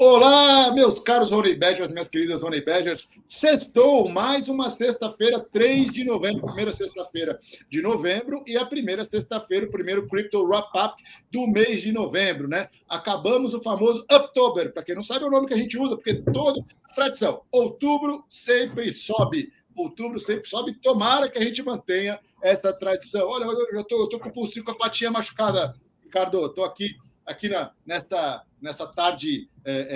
Olá, meus caros Honey Badgers, minhas queridas Honey Badgers. Sextou, mais uma sexta-feira, 3 de novembro, primeira sexta-feira de novembro e a primeira sexta-feira, o primeiro Crypto Wrap-Up do mês de novembro, né? Acabamos o famoso Uptober, para quem não sabe é o nome que a gente usa, porque toda a tradição, outubro sempre sobe. Outubro sempre sobe, tomara que a gente mantenha essa tradição. Olha, eu tô com o pulsinho com a patinha machucada, Ricardo, estou aqui nessa tarde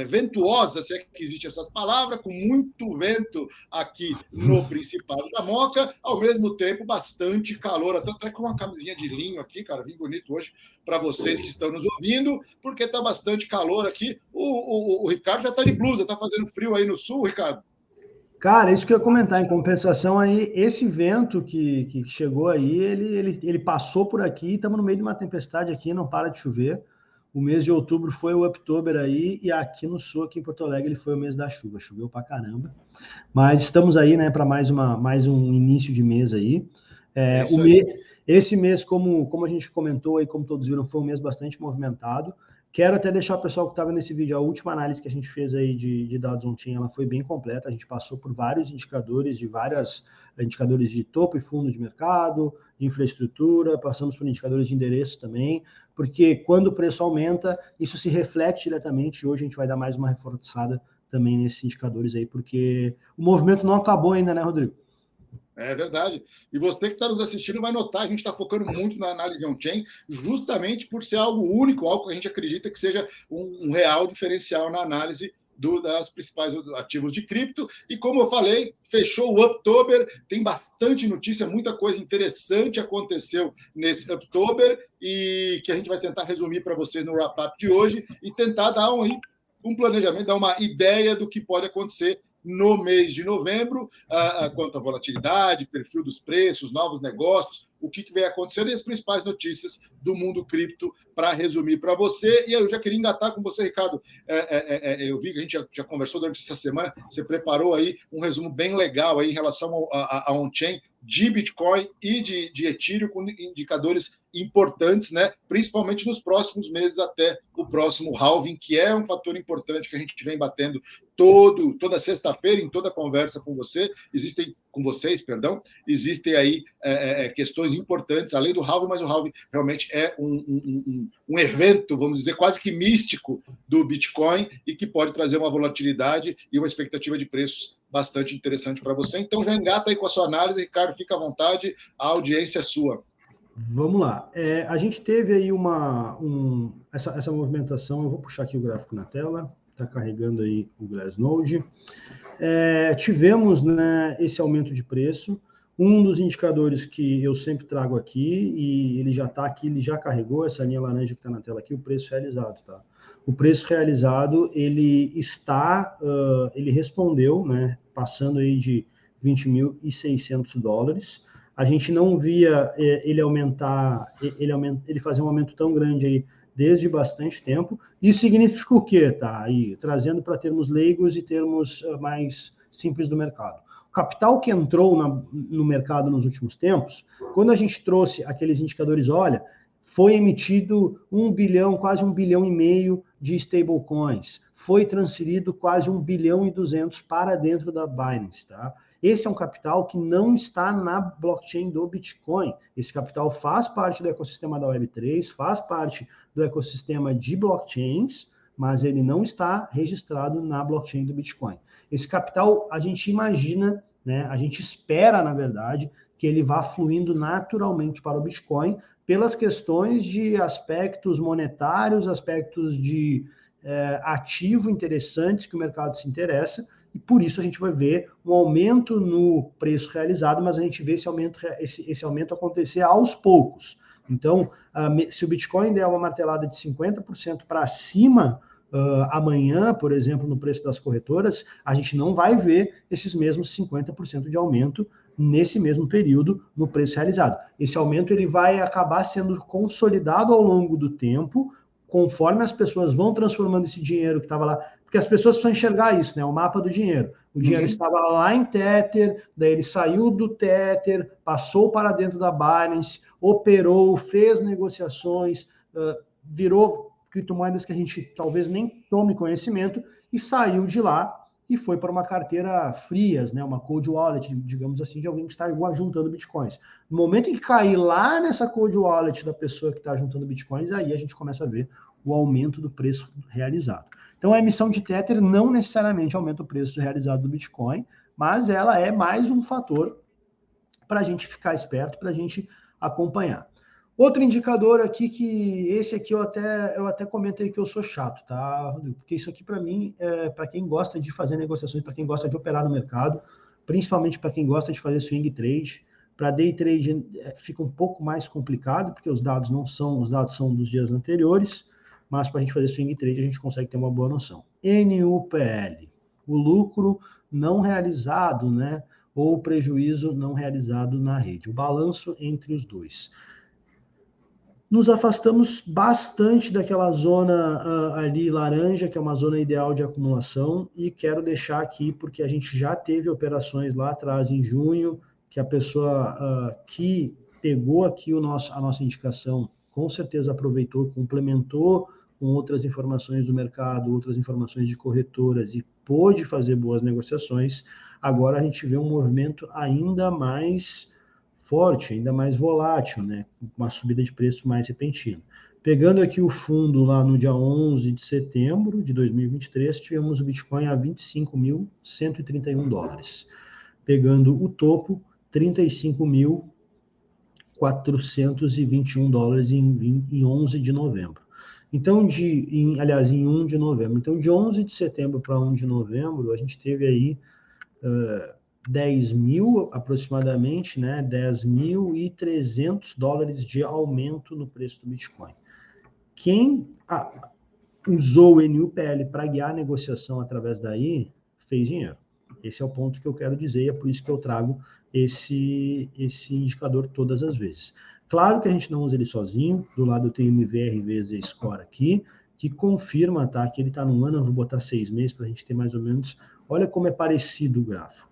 ventuosa, se é que existe essas palavras, com muito vento aqui no Principado da Moca, ao mesmo tempo bastante calor, até com uma camisinha de linho aqui, cara, bem bonito hoje para vocês que estão nos ouvindo, porque está bastante calor aqui. O Ricardo já está de blusa, está fazendo frio aí no sul, Ricardo? Cara, isso que eu ia comentar, em compensação aí, esse vento que chegou aí, ele passou por aqui, estamos no meio de uma tempestade aqui, não para de chover. O mês de outubro foi o Uptober aí, e aqui no sul, aqui em Porto Alegre, ele foi o mês da chuva, choveu pra caramba. Mas estamos aí, né, para mais um início de mês aí. Esse mês, como a gente comentou aí, como todos viram, foi um mês bastante movimentado. Quero até deixar o pessoal que estava nesse vídeo, a última análise que a gente fez aí de dados on-chain, ela foi bem completa, a gente passou por vários indicadores, indicadores de topo e fundo de mercado, de infraestrutura, passamos por indicadores de endereço também, porque quando o preço aumenta, isso se reflete diretamente, e hoje a gente vai dar mais uma reforçada também nesses indicadores aí, porque o movimento não acabou ainda, né, Rodrigo? É verdade. E você que está nos assistindo vai notar, a gente está focando muito na análise on-chain, justamente por ser algo único, algo que a gente acredita que seja um real diferencial na análise das principais ativos de cripto. E como eu falei, fechou o Uptober, tem bastante notícia, muita coisa interessante aconteceu nesse Uptober e que a gente vai tentar resumir para vocês no wrap-up de hoje e tentar dar um planejamento, dar uma ideia do que pode acontecer no mês de novembro, quanto à volatilidade, perfil dos preços, novos negócios, o que vem acontecendo e as principais notícias do mundo cripto para resumir para você. E eu já queria engatar com você, Ricardo. Eu vi que a gente já conversou durante essa semana, você preparou aí um resumo bem legal aí em relação a on-chain de Bitcoin e de Ethereum, com indicadores importantes, né? Principalmente nos próximos meses até o próximo halving, que é um fator importante que a gente vem batendo toda sexta-feira, em toda conversa com vocês, existem aí questões importantes, além do halving, mas o halving realmente é um evento, vamos dizer, quase que místico do Bitcoin e que pode trazer uma volatilidade e uma expectativa de preços bastante interessante para você. Então, já engata aí com a sua análise, Ricardo, fica à vontade, a audiência é sua. Vamos lá. A gente teve aí essa movimentação, eu vou puxar aqui o gráfico na tela, está carregando aí o Glassnode. Tivemos, né, esse aumento de preço, um dos indicadores que eu sempre trago aqui, e ele já está aqui, ele já carregou essa linha laranja que está na tela aqui, o preço realizado, tá? O preço realizado, ele respondeu, né, passando aí de $20.600. A gente não via ele fazer um aumento tão grande aí desde bastante tempo. Isso significa o quê? Tá aí trazendo para termos leigos e termos mais simples do mercado. O capital que entrou no mercado nos últimos tempos, quando a gente trouxe aqueles indicadores, olha, foi emitido 1 bilhão, quase 1,5 bilhão de stablecoins, foi transferido quase 1,2 bilhão para dentro da Binance, tá? Esse é um capital que não está na blockchain do Bitcoin. Esse capital faz parte do ecossistema da Web3, faz parte do ecossistema de blockchains, mas ele não está registrado na blockchain do Bitcoin. Esse capital, a gente imagina, né, a gente espera, na verdade, que ele vá fluindo naturalmente para o Bitcoin pelas questões de aspectos monetários, aspectos de ativo interessantes que o mercado se interessa, e por isso a gente vai ver um aumento no preço realizado, mas a gente vê esse aumento acontecer aos poucos. Então, se o Bitcoin der uma martelada de 50% para cima amanhã, por exemplo, no preço das corretoras, a gente não vai ver esses mesmos 50% de aumento nesse mesmo período no preço realizado. Esse aumento ele vai acabar sendo consolidado ao longo do tempo, conforme as pessoas vão transformando esse dinheiro que estava lá, porque as pessoas precisam enxergar isso, né? O mapa do dinheiro. O dinheiro estava lá em Tether, daí ele saiu do Tether, passou para dentro da Binance, operou, fez negociações, virou criptomoedas que a gente talvez nem tome conhecimento, e saiu de lá e foi para uma carteira frias, né, uma cold wallet, digamos assim, de alguém que está juntando bitcoins. No momento em que cair lá nessa cold wallet da pessoa que está juntando bitcoins, aí a gente começa a ver o aumento do preço realizado. Então, a emissão de Tether não necessariamente aumenta o preço realizado do Bitcoin, mas ela é mais um fator para a gente ficar esperto, para a gente acompanhar. Outro indicador aqui, que esse aqui eu até comentei que eu sou chato, tá, Rodrigo? Porque isso aqui, para mim, é para quem gosta de fazer negociações, para quem gosta de operar no mercado, principalmente para quem gosta de fazer swing trade. Para day trade fica um pouco mais complicado, porque os dados são dos dias anteriores, mas para a gente fazer swing trade a gente consegue ter uma boa noção. NUPL, o lucro não realizado, né, ou o prejuízo não realizado na rede, o balanço entre os dois. Nos afastamos bastante daquela zona ali laranja, que é uma zona ideal de acumulação, e quero deixar aqui, porque a gente já teve operações lá atrás, em junho, que a pessoa que pegou aqui a nossa indicação, com certeza aproveitou, complementou com outras informações do mercado, outras informações de corretoras, e pôde fazer boas negociações. Agora a gente vê um movimento ainda mais forte, ainda mais volátil, né? Uma subida de preço mais repentina. Pegando aqui o fundo lá no dia 11 de setembro de 2023, tivemos o Bitcoin a 25.131 dólares. Pegando o topo, 35.421 dólares em 11 de novembro. Então, em 1 de novembro. Então, de 11 de setembro para 1 de novembro, a gente teve aí 10 mil aproximadamente, né, 10.300 dólares de aumento no preço do Bitcoin. Quem usou o NUPL para guiar a negociação através daí, fez dinheiro. Esse é o ponto que eu quero dizer, e é por isso que eu trago esse indicador todas as vezes. Claro que a gente não usa ele sozinho, do lado eu tenho o MVRV Score aqui, que confirma, tá, que ele está no ano, eu vou botar 6 meses para a gente ter mais ou menos, olha como é parecido o gráfico.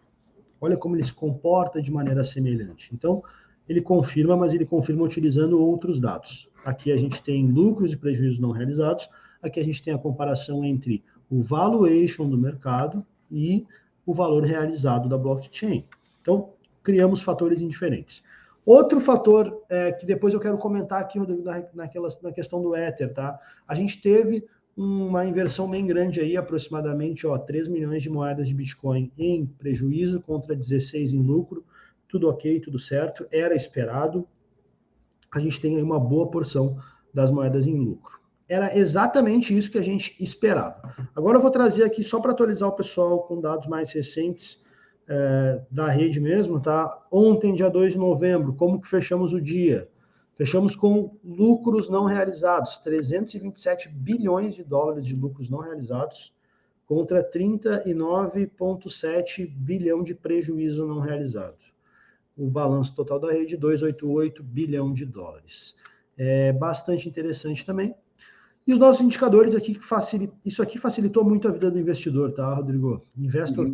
Olha como ele se comporta de maneira semelhante. Então, ele confirma, mas ele confirma utilizando outros dados. Aqui a gente tem lucros e prejuízos não realizados, aqui a gente tem a comparação entre o valuation do mercado e o valor realizado da blockchain. Então, criamos fatores indiferentes. Outro fator que depois eu quero comentar aqui, Rodrigo, na questão do Ether, tá? A gente teve uma inversão bem grande aí, aproximadamente 3 milhões de moedas de Bitcoin em prejuízo contra 16 em lucro. Tudo ok, tudo certo, era esperado. A gente tem aí uma boa porção das moedas em lucro. Era exatamente isso que a gente esperava. Agora eu vou trazer aqui, só para atualizar o pessoal com dados mais recentes da rede mesmo, tá? Ontem, dia 2 de novembro, como que fechamos o dia? Fechamos com lucros não realizados, 327 bilhões de dólares de lucros não realizados, contra 39,7 bilhão de prejuízo não realizado. O balanço total da rede, 288 bilhão de dólares. É bastante interessante também. E os nossos indicadores aqui, isso aqui facilitou muito a vida do investidor, tá, Rodrigo? Investor.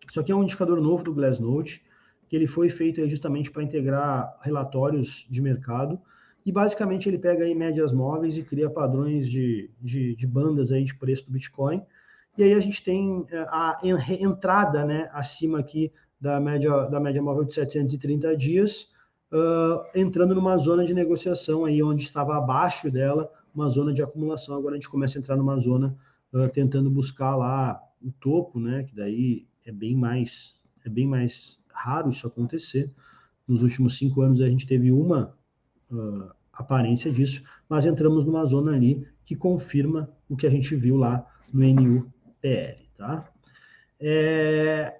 Isso aqui é um indicador novo do Glassnode, que ele foi feito justamente para integrar relatórios de mercado, e basicamente ele pega aí médias móveis e cria padrões de bandas aí de preço do Bitcoin, e aí a gente tem a entrada, né, acima aqui da média móvel de 730 dias, entrando numa zona de negociação aí onde estava abaixo dela, uma zona de acumulação. Agora a gente começa a entrar numa zona tentando buscar lá o topo, né, que daí é bem mais raro isso acontecer. Nos últimos 5 anos a gente teve uma aparência disso, mas entramos numa zona ali que confirma o que a gente viu lá no NUPL, tá?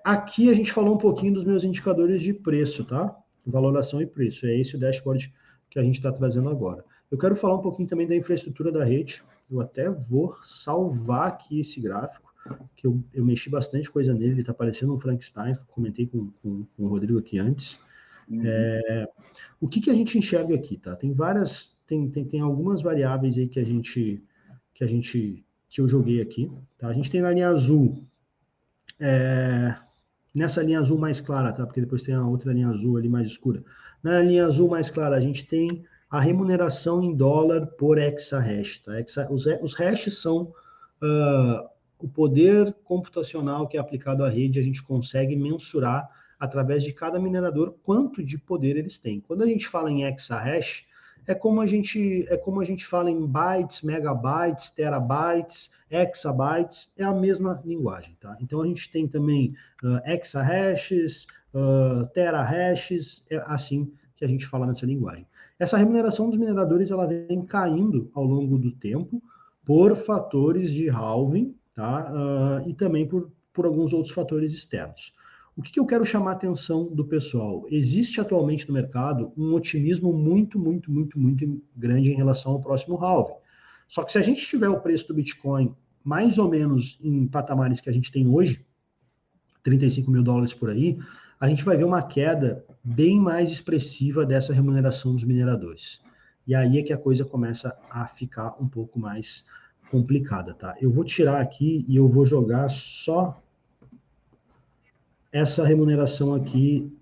Aqui a gente falou um pouquinho dos meus indicadores de preço, tá? Valoração e preço. É esse o dashboard que a gente está trazendo agora. Eu quero falar um pouquinho também da infraestrutura da rede. Eu até vou salvar aqui esse gráfico, que eu mexi bastante coisa nele, ele está parecendo um Frankenstein, comentei com o Rodrigo aqui antes. O que a gente enxerga aqui, tá? Tem algumas variáveis aí que eu joguei aqui, tá? A gente tem na linha azul, nessa linha azul mais clara, tá? Porque depois tem a outra linha azul ali mais escura. Na linha azul mais clara, a gente tem a remuneração em dólar por exahash. Tá? Os hashes são o poder computacional que é aplicado à rede, a gente consegue mensurar através de cada minerador quanto de poder eles têm. Quando a gente fala em exahash, é como a gente fala em bytes, megabytes, terabytes, exabytes, é a mesma linguagem, tá? Então a gente tem também exahashes, terahashes, é assim que a gente fala nessa linguagem. Essa remuneração dos mineradores ela vem caindo ao longo do tempo por fatores de halving, tá? E também por alguns outros fatores externos. O que eu quero chamar a atenção do pessoal? Existe atualmente no mercado um otimismo muito grande em relação ao próximo halving. Só que se a gente tiver o preço do Bitcoin mais ou menos em patamares que a gente tem hoje, 35 mil dólares por aí, a gente vai ver uma queda bem mais expressiva dessa remuneração dos mineradores. E aí é que a coisa começa a ficar um pouco mais complicada, tá? Eu vou tirar aqui e eu vou jogar só essa remuneração aqui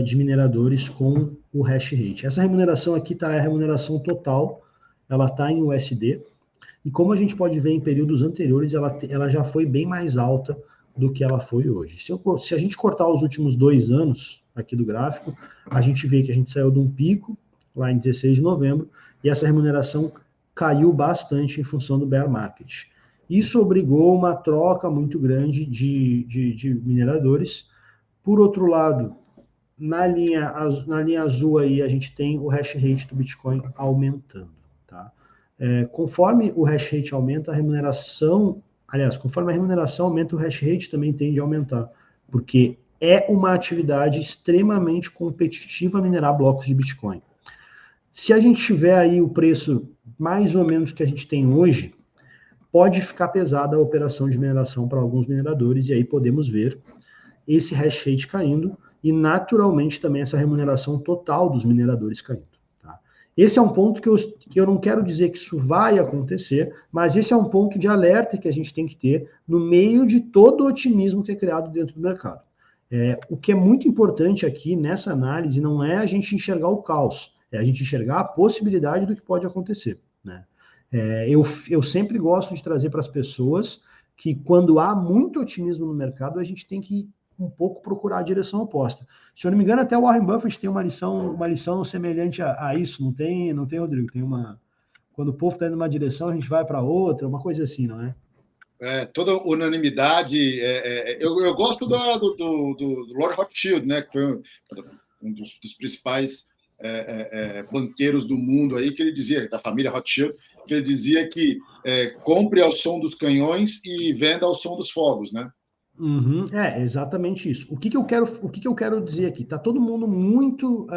de mineradores com o hash rate. Essa remuneração aqui é a remuneração total, ela está em USD, e como a gente pode ver em períodos anteriores, ela já foi bem mais alta do que ela foi hoje. Se a gente cortar os últimos 2 anos aqui do gráfico, a gente vê que a gente saiu de um pico, lá em 16 de novembro, e essa remuneração caiu bastante em função do bear market. Isso obrigou uma troca muito grande de mineradores. Por outro lado, na linha azul aí, a gente tem o hash rate do Bitcoin aumentando. Tá? Conforme o hash rate aumenta, conforme a remuneração aumenta, o hash rate também tende a aumentar, porque é uma atividade extremamente competitiva minerar blocos de Bitcoin. Se a gente tiver aí o preço mais ou menos que a gente tem hoje, pode ficar pesada a operação de mineração para alguns mineradores, e aí podemos ver esse hash rate caindo e, naturalmente, também essa remuneração total dos mineradores caindo. Tá? Esse é um ponto que eu não quero dizer que isso vai acontecer, mas esse é um ponto de alerta que a gente tem que ter no meio de todo o otimismo que é criado dentro do mercado. O que é muito importante aqui nessa análise não é a gente enxergar o caos, é a gente enxergar a possibilidade do que pode acontecer. Né? Eu sempre gosto de trazer para as pessoas que quando há muito otimismo no mercado, a gente tem que um pouco procurar a direção oposta. Se eu não me engano, até o Warren Buffett tem uma lição semelhante a isso, não tem, Rodrigo? Tem quando o povo está indo numa direção, a gente vai para outra, uma coisa assim, não é? Toda unanimidade. Eu gosto do Lord Rothschild, né, que foi um dos principais banqueiros do mundo aí, que ele dizia, da família Rothschild, que ele dizia que compre ao som dos canhões e venda ao som dos fogos, né? Exatamente isso. O que eu quero dizer aqui? Tá todo mundo muito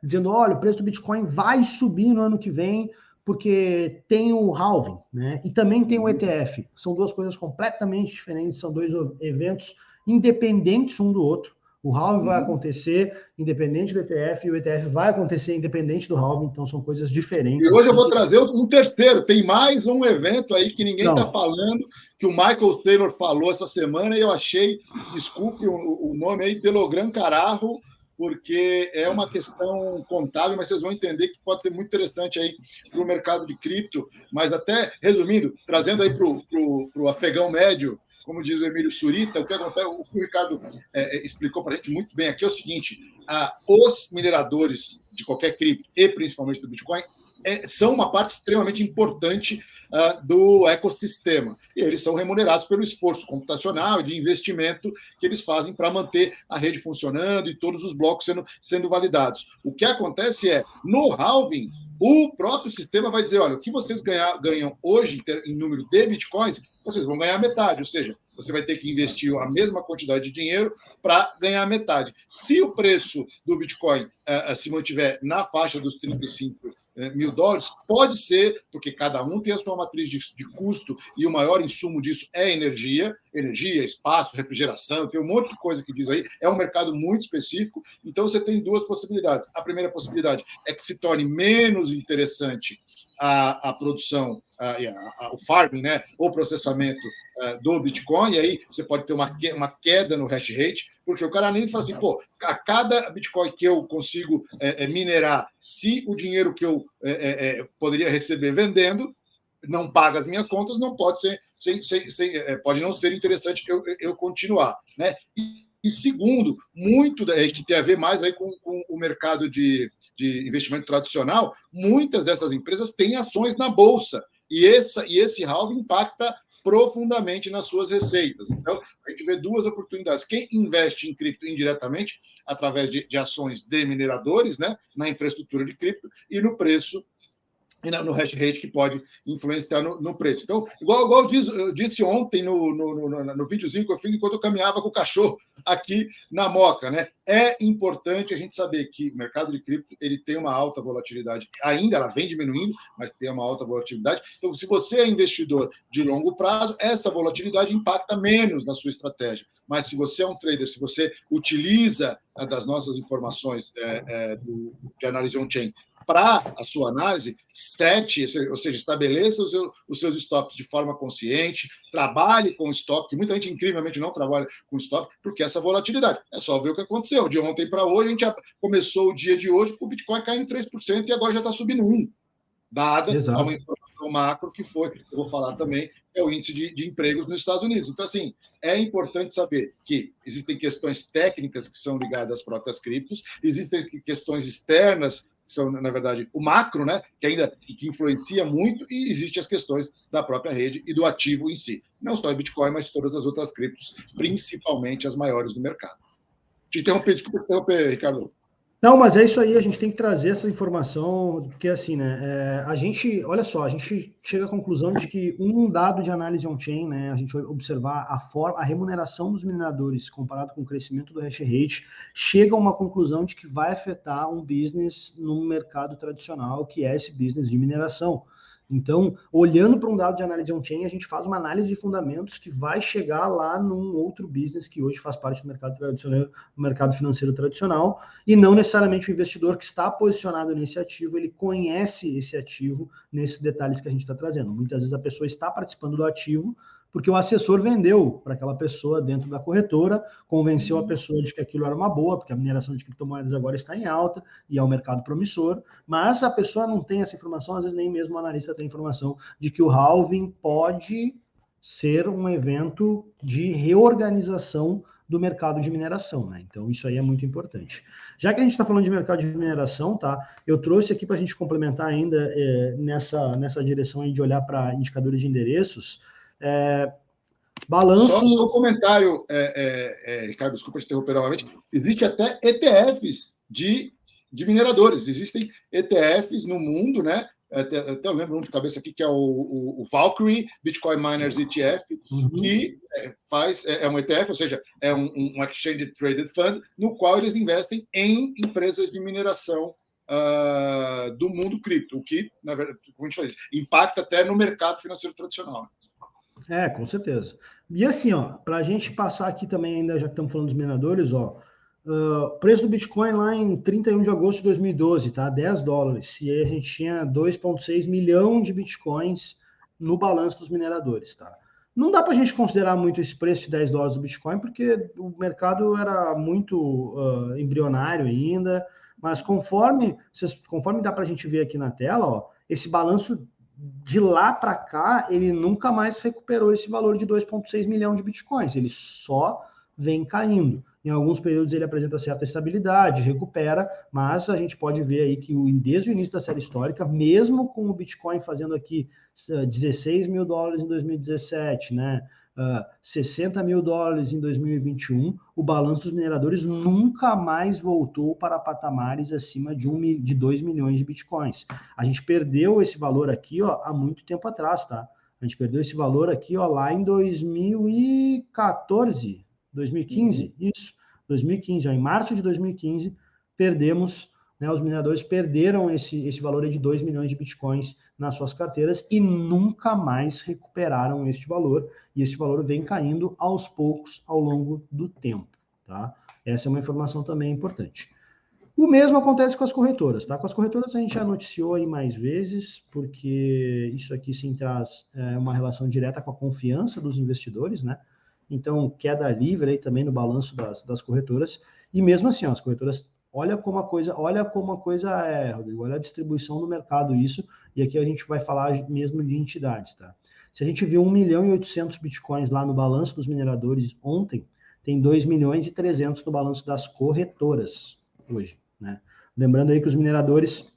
dizendo, olha, o preço do Bitcoin vai subir no ano que vem, porque tem o halving, né? E também tem o ETF. São duas coisas completamente diferentes, são dois eventos independentes um do outro. O halving vai acontecer independente do ETF, e o ETF vai acontecer independente do halving, então são coisas diferentes. E hoje eu vou trazer um terceiro. Tem mais um evento aí que ninguém está falando, que o Michael Taylor falou essa semana, e eu achei, desculpe o nome aí, Telegram Carajo, porque é uma questão contábil, mas vocês vão entender que pode ser muito interessante aí para o mercado de cripto. Mas até, resumindo, trazendo aí para o afegão médio, como diz o Emílio Surita, o que acontece, o que o Ricardo explicou para a gente muito bem aqui é o seguinte: os mineradores de qualquer cripto, e principalmente do Bitcoin, são uma parte extremamente importante do ecossistema. E eles são remunerados pelo esforço computacional e de investimento que eles fazem para manter a rede funcionando e todos os blocos sendo validados. O que acontece no halving, o próprio sistema vai dizer, olha, o que vocês ganham hoje em número de bitcoins, vocês vão ganhar metade, ou seja, você vai ter que investir a mesma quantidade de dinheiro para ganhar metade. Se o preço do Bitcoin se mantiver na faixa dos 35 mil dólares, pode ser, porque cada um tem a sua matriz de custo e o maior insumo disso é energia, espaço, refrigeração, tem um monte de coisa que diz aí, é um mercado muito específico, então você tem duas possibilidades. A primeira possibilidade é que se torne menos interessante a produção, o farming, né, o processamento do Bitcoin, e aí você pode ter uma queda no hash rate, Porque o cara analisa e fala assim, pô, a cada Bitcoin que eu consigo minerar, se o dinheiro que eu poderia receber vendendo não paga as minhas contas, não pode pode não ser interessante eu continuar, né? E segundo, muito que tem a ver mais aí com o mercado de investimento tradicional, muitas dessas empresas têm ações na bolsa e esse halving impacta profundamente nas suas receitas. Então, a gente vê duas oportunidades. Quem investe em cripto indiretamente, através de ações de mineradores, né, na infraestrutura de cripto e no preço e no hash rate, que pode influenciar no preço. Então, igual eu disse ontem no videozinho que eu fiz enquanto eu caminhava com o cachorro aqui na Moca, né? É importante a gente saber que o mercado de cripto ele tem uma alta volatilidade. Ainda ela vem diminuindo, mas tem uma alta volatilidade. Então, se você é investidor de longo prazo, essa volatilidade impacta menos na sua estratégia. Mas se você é um trader, se você utiliza das nossas informações de análise on-chain para a sua análise, ou seja, estabeleça os seus stops de forma consciente, trabalhe com stop, que muita gente incrivelmente não trabalha com stop, porque essa volatilidade. É só ver o que aconteceu. De ontem para hoje, a gente já começou o dia de hoje com o Bitcoin caindo 3% e agora já está subindo 1%, dada uma informação macro que foi, eu vou falar também, é o índice de empregos nos Estados Unidos. Então, assim, é importante saber que existem questões técnicas que são ligadas às próprias criptos, existem questões externas que são, na verdade, o macro, né, que influencia muito, e existem as questões da própria rede e do ativo em si. Não só o Bitcoin, mas todas as outras criptos, principalmente as maiores do mercado. Desculpa interromper, Ricardo. Não, mas é isso aí, a gente tem que trazer essa informação, porque assim, né, olha só, a gente chega à conclusão de que um dado de análise on-chain, né, a gente vai observar a remuneração dos mineradores comparado com o crescimento do hash rate, chega a uma conclusão de que vai afetar um business no mercado tradicional, que é esse business de mineração. Então, olhando para um dado de análise on-chain, a gente faz uma análise de fundamentos que vai chegar lá num outro business que hoje faz parte do mercado tradicional, do mercado financeiro tradicional, e não necessariamente o investidor que está posicionado nesse ativo, ele conhece esse ativo nesses detalhes que a gente está trazendo. Muitas vezes a pessoa está participando do ativo porque o assessor vendeu para aquela pessoa dentro da corretora, convenceu a pessoa de que aquilo era uma boa, porque a mineração de criptomoedas agora está em alta e é um mercado promissor, mas a pessoa não tem essa informação, às vezes nem mesmo o analista tem informação de que o halving pode ser um evento de reorganização do mercado de mineração, né? Então, isso aí é muito importante. Já que a gente está falando de mercado de mineração, tá? Eu trouxe aqui para a gente complementar ainda nessa direção aí de olhar para indicadores de endereços. Balanço... Só um comentário, Ricardo, desculpa te interromper novamente. Existe até ETFs de mineradores. Existem ETFs no mundo, né? Até eu lembro um de cabeça aqui, que é o Valkyrie Bitcoin Miners ETF, que é um ETF, ou seja, é um Exchange Traded Fund, no qual eles investem em empresas de mineração do mundo cripto, o que, na verdade, como a gente faz, impacta até no mercado financeiro tradicional. Com certeza. E assim, ó, para a gente passar aqui também, ainda já que estamos falando dos mineradores, ó, preço do Bitcoin lá em 31 de agosto de 2012, tá? $10. E aí a gente tinha 2,6 milhão de Bitcoins no balanço dos mineradores, tá? Não dá para a gente considerar muito esse preço de $10 do Bitcoin, porque o mercado era muito embrionário ainda, mas conforme dá para a gente ver aqui na tela, ó, esse balanço de lá para cá, ele nunca mais recuperou esse valor de 2,6 milhão de bitcoins, ele só vem caindo. Em alguns períodos ele apresenta certa estabilidade, recupera, mas a gente pode ver aí que desde o início da série histórica, mesmo com o Bitcoin fazendo aqui $16 mil em 2017, né? $60 mil em 2021, o balanço dos mineradores nunca mais voltou para patamares acima de 2 milhões de bitcoins. A gente perdeu esse valor aqui, ó, há muito tempo atrás, tá? A gente perdeu esse valor aqui, ó, lá em 2014, 2015, isso, 2015, ó, em março de 2015, perdemos, né, os mineradores perderam esse valor de 2 milhões de bitcoins nas suas carteiras e nunca mais recuperaram este valor, e esse valor vem caindo aos poucos ao longo do tempo, tá? Essa é uma informação também importante. O mesmo acontece com as corretoras, tá? Com as corretoras a gente já noticiou aí mais vezes, porque isso aqui sim traz uma relação direta com a confiança dos investidores, né? então queda livre aí também no balanço das corretoras, e mesmo assim, ó, as corretoras, olha como a coisa é, Rodrigo, olha a distribuição no mercado isso, e aqui a gente vai falar mesmo de entidades, tá? Se a gente viu 1.800.000 bitcoins lá no balanço dos mineradores ontem, tem 2.300.000 no balanço das corretoras hoje, né? Lembrando aí que os mineradores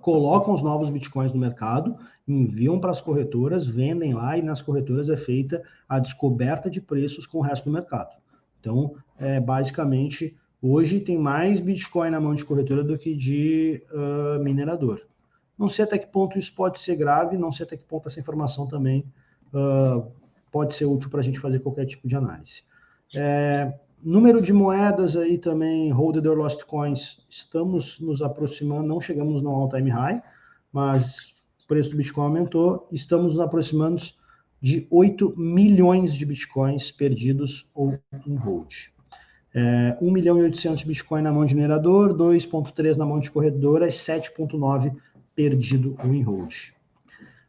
colocam os novos bitcoins no mercado, enviam para as corretoras, vendem lá e nas corretoras é feita a descoberta de preços com o resto do mercado. Então, basicamente, hoje tem mais bitcoin na mão de corretora do que de minerador. Não sei até que ponto isso pode ser grave, não sei até que ponto essa informação também pode ser útil para a gente fazer qualquer tipo de análise. Número de moedas aí também, holded or lost coins, estamos nos aproximando, não chegamos no all-time high, mas o preço do Bitcoin aumentou, estamos nos aproximando de 8 milhões de Bitcoins perdidos ou em hold. 1.800.000 de Bitcoin na mão de minerador, 2.3 na mão de corredora e 7.9 perdido ou em hold.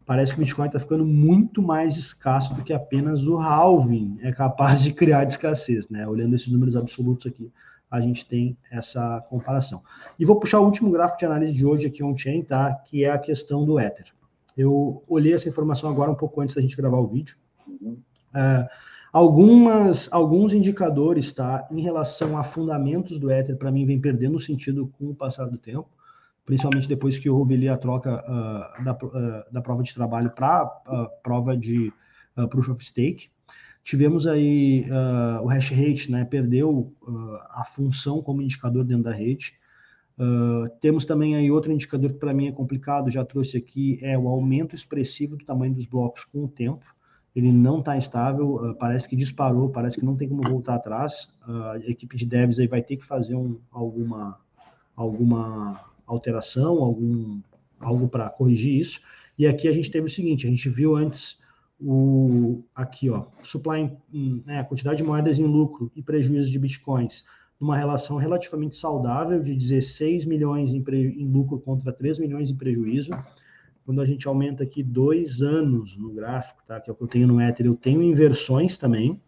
Parece que o Bitcoin está ficando muito mais escasso do que apenas o halving é capaz de criar de escassez, né? Olhando esses números absolutos aqui, a gente tem essa comparação. E vou puxar o último gráfico de análise de hoje aqui on-chain, tá? Que é a questão do Ether. Eu olhei essa informação agora um pouco antes da gente gravar o vídeo. Alguns indicadores, tá? Em relação a fundamentos do Ether, para mim, vem perdendo sentido com o passar do tempo, principalmente depois que houve ali a troca da prova de trabalho para a prova de Proof of Stake. Tivemos aí o hash rate, né, perdeu a função como indicador dentro da rede. Temos também aí outro indicador que para mim é complicado, já trouxe aqui, é o aumento expressivo do tamanho dos blocos com o tempo. Ele não está estável, parece que disparou, parece que não tem como voltar atrás. A equipe de devs aí vai ter que fazer alguma alteração, algo para corrigir isso. E aqui a gente teve o seguinte, a gente viu antes aqui, ó, supply, a quantidade de moedas em lucro e prejuízo de bitcoins, numa relação relativamente saudável de 16 milhões em lucro contra 3 milhões em prejuízo. Quando a gente aumenta aqui 2 anos no gráfico, tá, que é o que eu tenho no Ether, eu tenho inversões também,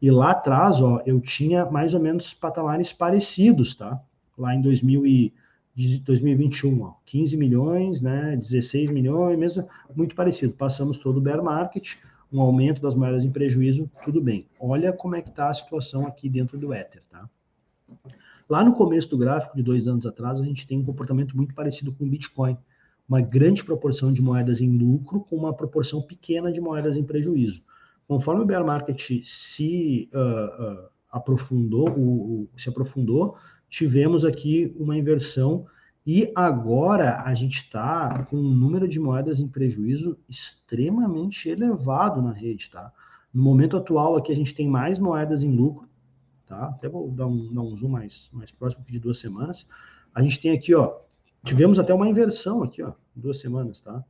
e lá atrás, ó, eu tinha mais ou menos patamares parecidos, tá? Lá em 2021, ó, 15 milhões, né, 16 milhões, mesmo, muito parecido. Passamos todo o bear market, um aumento das moedas em prejuízo, tudo bem. Olha como é que está a situação aqui dentro do Ether, tá? Lá no começo do gráfico, de 2 anos atrás, a gente tem um comportamento muito parecido com o Bitcoin. Uma grande proporção de moedas em lucro, com uma proporção pequena de moedas em prejuízo. Conforme o bear market se aprofundou, tivemos aqui uma inversão e agora a gente está com um número de moedas em prejuízo extremamente elevado na rede, tá? No momento atual aqui a gente tem mais moedas em lucro, tá? Até vou dar um zoom mais próximo aqui de 2 semanas. A gente tem aqui, ó, tivemos até uma inversão aqui, ó, 2 semanas, tá?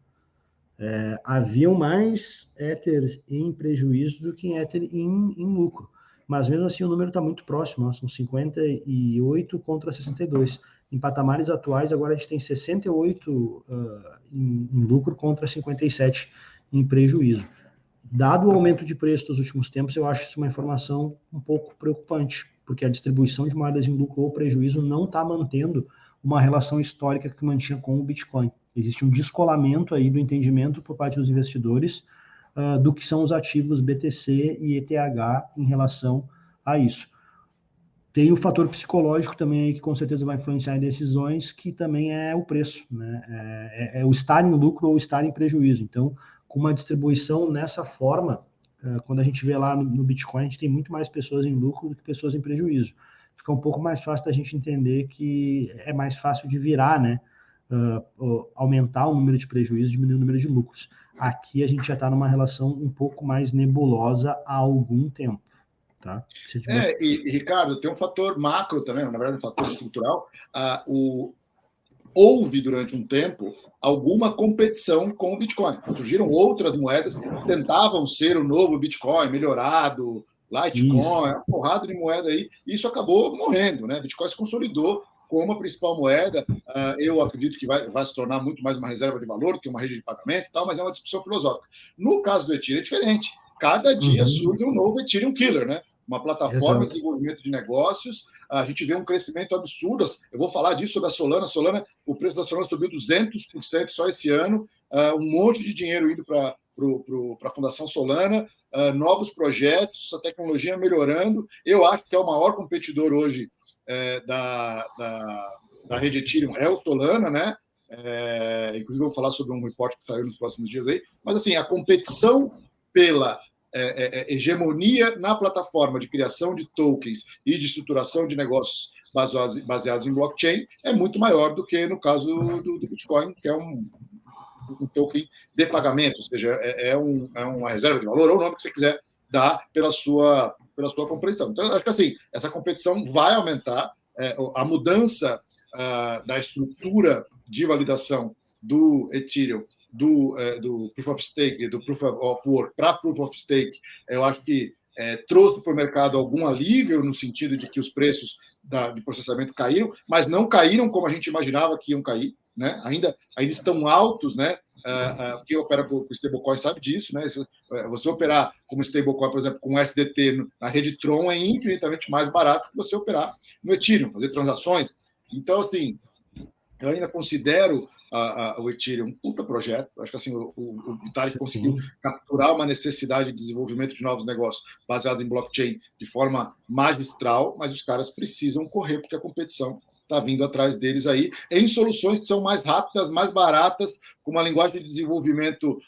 Haviam mais Ether em prejuízo do que Ether em lucro. Mas mesmo assim o número está muito próximo, ó, são 58 contra 62. Em patamares atuais, agora a gente tem 68 em lucro contra 57 em prejuízo. Dado o aumento de preço dos últimos tempos, eu acho isso uma informação um pouco preocupante, porque a distribuição de moedas em lucro ou prejuízo não está mantendo uma relação histórica que mantinha com o Bitcoin. Existe um descolamento aí do entendimento por parte dos investidores do que são os ativos BTC e ETH em relação a isso. Tem o fator psicológico também aí que com certeza vai influenciar em decisões, que também é o preço, né? É o estar em lucro ou estar em prejuízo. Então, com uma distribuição nessa forma, quando a gente vê lá no Bitcoin, a gente tem muito mais pessoas em lucro do que pessoas em prejuízo. Fica um pouco mais fácil da gente entender que é mais fácil de virar, né? Aumentar o número de prejuízos, diminuir o número de lucros. Aqui a gente já está numa relação um pouco mais nebulosa há algum tempo. Tá? E Ricardo, tem um fator macro também, na verdade um fator estrutural. Houve durante um tempo alguma competição com o Bitcoin. Surgiram outras moedas que tentavam ser o novo Bitcoin, melhorado, Litecoin, uma porrada de moeda aí, e isso acabou morrendo, né? Bitcoin se consolidou como a principal moeda. Eu acredito que vai se tornar muito mais uma reserva de valor do que uma rede de pagamento e tal, mas é uma discussão filosófica. No caso do Ethereum é diferente. cada dia surge um novo Ethereum Killer, né? Uma plataforma de Exato. desenvolvimento de negócios. A gente vê um crescimento absurdo. Eu vou falar disso sobre a Solana. O preço da Solana subiu 200% só esse ano. Um monte de dinheiro indo para a Fundação Solana. Novos projetos, a tecnologia melhorando. Eu acho que é o maior competidor hoje da rede Ethereum é o Solana, né? Inclusive, eu vou falar sobre um report que saiu nos próximos dias aí. Mas, assim, a competição pela hegemonia na plataforma de criação de tokens e de estruturação de negócios baseados em blockchain é muito maior do que no caso do Bitcoin, que é um token de pagamento, ou seja, uma reserva de valor, ou o nome que você quiser dar pela sua compreensão. Então, eu acho que assim, essa competição vai aumentar, a mudança da estrutura de validação do Ethereum, do Proof of Stake, do Proof of Work para Proof of Stake, eu acho que trouxe para o mercado algum alívio no sentido de que os preços de processamento caíram, mas não caíram como a gente imaginava que iam cair, né? Ainda estão altos, né? Quem opera com stablecoin sabe disso, né? Se você operar como stablecoin, por exemplo, com SDT na rede Tron é infinitamente mais barato que você operar no Ethereum, fazer transações. Então, assim, eu ainda considero o Ethereum um puta projeto. Acho que assim, o Vitalik conseguiu capturar uma necessidade de desenvolvimento de novos negócios baseado em blockchain de forma magistral, mas os caras precisam correr porque a competição está vindo atrás deles aí em soluções que são mais rápidas, mais baratas, com uma linguagem de desenvolvimento,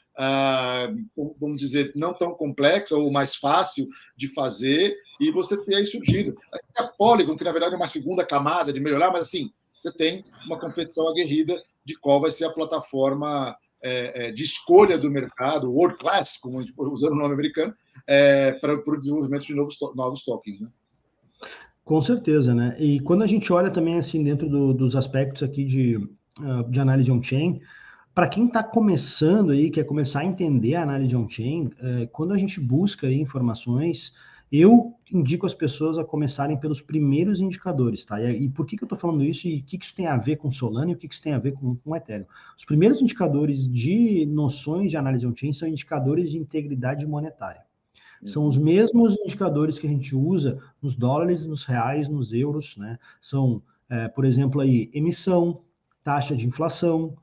vamos dizer, não tão complexa ou mais fácil de fazer, e você tem aí surgido. A Polygon, que na verdade é uma segunda camada de melhorar, mas assim, você tem uma competição aguerrida de qual vai ser a plataforma de escolha do mercado, world class, como a gente usando o nome americano, para o desenvolvimento de novos tokens, né? Com certeza, né? E quando a gente olha também assim dentro dos aspectos aqui de análise on-chain, para quem está começando aí, quer começar a entender a análise on-chain, quando a gente busca aí informações, eu indico as pessoas a começarem pelos primeiros indicadores, tá? E por que eu estou falando isso e o que isso tem a ver com Solana e o que isso tem a ver com Ethereum? Os primeiros indicadores de noções de análise on-chain são indicadores de integridade monetária. São os mesmos indicadores que a gente usa nos dólares, nos reais, nos euros, né? São, por exemplo, aí, emissão, taxa de inflação,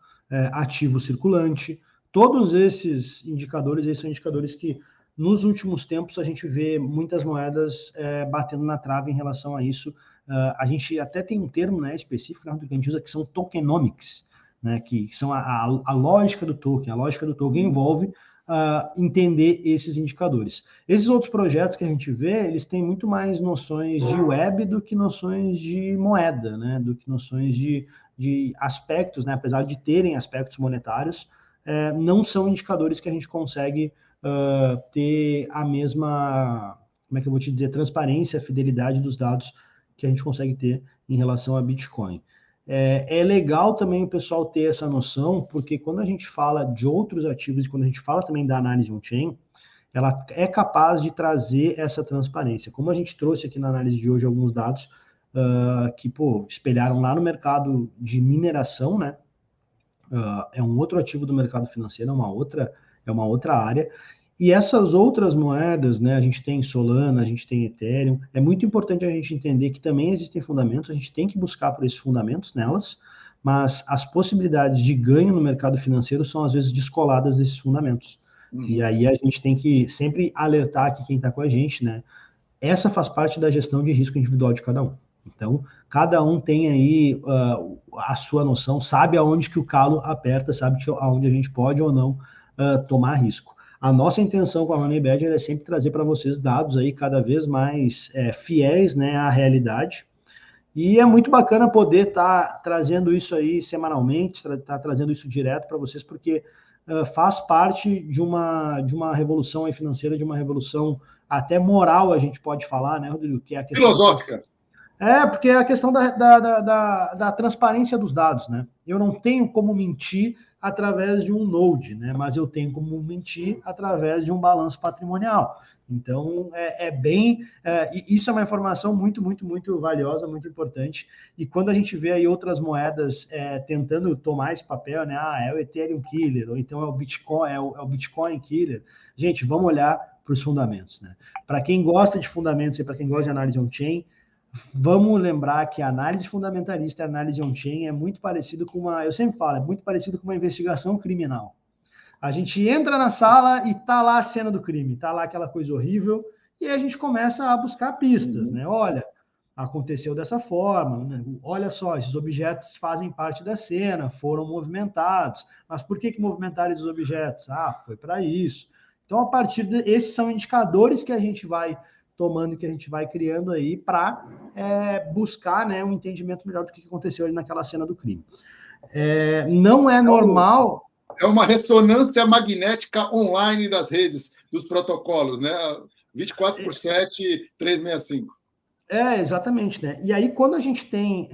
ativo circulante. Todos esses indicadores aí são indicadores que, nos últimos tempos, a gente vê muitas moedas batendo na trave em relação a isso. A gente até tem um termo, né, específico, né, que a gente usa, que são tokenomics, né, que são a lógica do token. A lógica do token envolve entender esses indicadores. Esses outros projetos que a gente vê, eles têm muito mais noções de web do que noções de moeda, né, do que noções de aspectos, né, apesar de terem aspectos monetários, não são indicadores que a gente consegue ter a mesma, como é que eu vou te dizer, transparência, fidelidade dos dados que a gente consegue ter em relação a Bitcoin. É legal também o pessoal ter essa noção, porque quando a gente fala de outros ativos e quando a gente fala também da análise on-chain, ela é capaz de trazer essa transparência. Como a gente trouxe aqui na análise de hoje alguns dados que, espelharam lá no mercado de mineração, né? É um outro ativo do mercado financeiro, é uma outra área. E essas outras moedas, né, a gente tem Solana, a gente tem Ethereum, é muito importante a gente entender que também existem fundamentos, a gente tem que buscar por esses fundamentos nelas, mas as possibilidades de ganho no mercado financeiro são às vezes descoladas desses fundamentos. E aí a gente tem que sempre alertar aqui quem está com a gente, né? Essa faz parte da gestão de risco individual de cada um. Então, cada um tem aí a sua noção, sabe aonde que o calo aperta, sabe aonde a gente pode ou não tomar risco. A nossa intenção com a Money Badger é sempre trazer para vocês dados aí cada vez mais fiéis, né, à realidade. E é muito bacana poder estar trazendo isso aí semanalmente, trazendo isso direto para vocês, porque faz parte de uma revolução aí financeira, de uma revolução até moral, a gente pode falar, né, Rodrigo? Que é a questão filosófica. Porque é a questão da transparência dos dados, né? Eu não tenho como mentir através de um node, né? Mas eu tenho como mentir através de um balanço patrimonial. Então, isso é uma informação muito, muito, muito valiosa, muito importante. E quando a gente vê aí outras moedas tentando tomar esse papel, né? É o Ethereum Killer, ou então é o Bitcoin Killer. Gente, vamos olhar os fundamentos, né? Para quem gosta de fundamentos e para quem gosta de análise on-chain, vamos lembrar que a análise fundamentalista e a análise on-chain é muito parecido com eu sempre falo, é muito parecido com uma investigação criminal. A gente entra na sala e tá lá a cena do crime, tá lá aquela coisa horrível, e aí a gente começa a buscar pistas, né? Olha, aconteceu dessa forma, né? Olha só, esses objetos fazem parte da cena, foram movimentados, mas por que movimentaram esses objetos? Foi para isso. Então, a partir esses são indicadores que a gente vai tomando, que a gente vai criando aí para buscar, né, um entendimento melhor do que aconteceu ali naquela cena do crime. Não é normal... É uma ressonância magnética online das redes, dos protocolos, né? 24/7, 365. Exatamente, né? E aí, quando a gente tem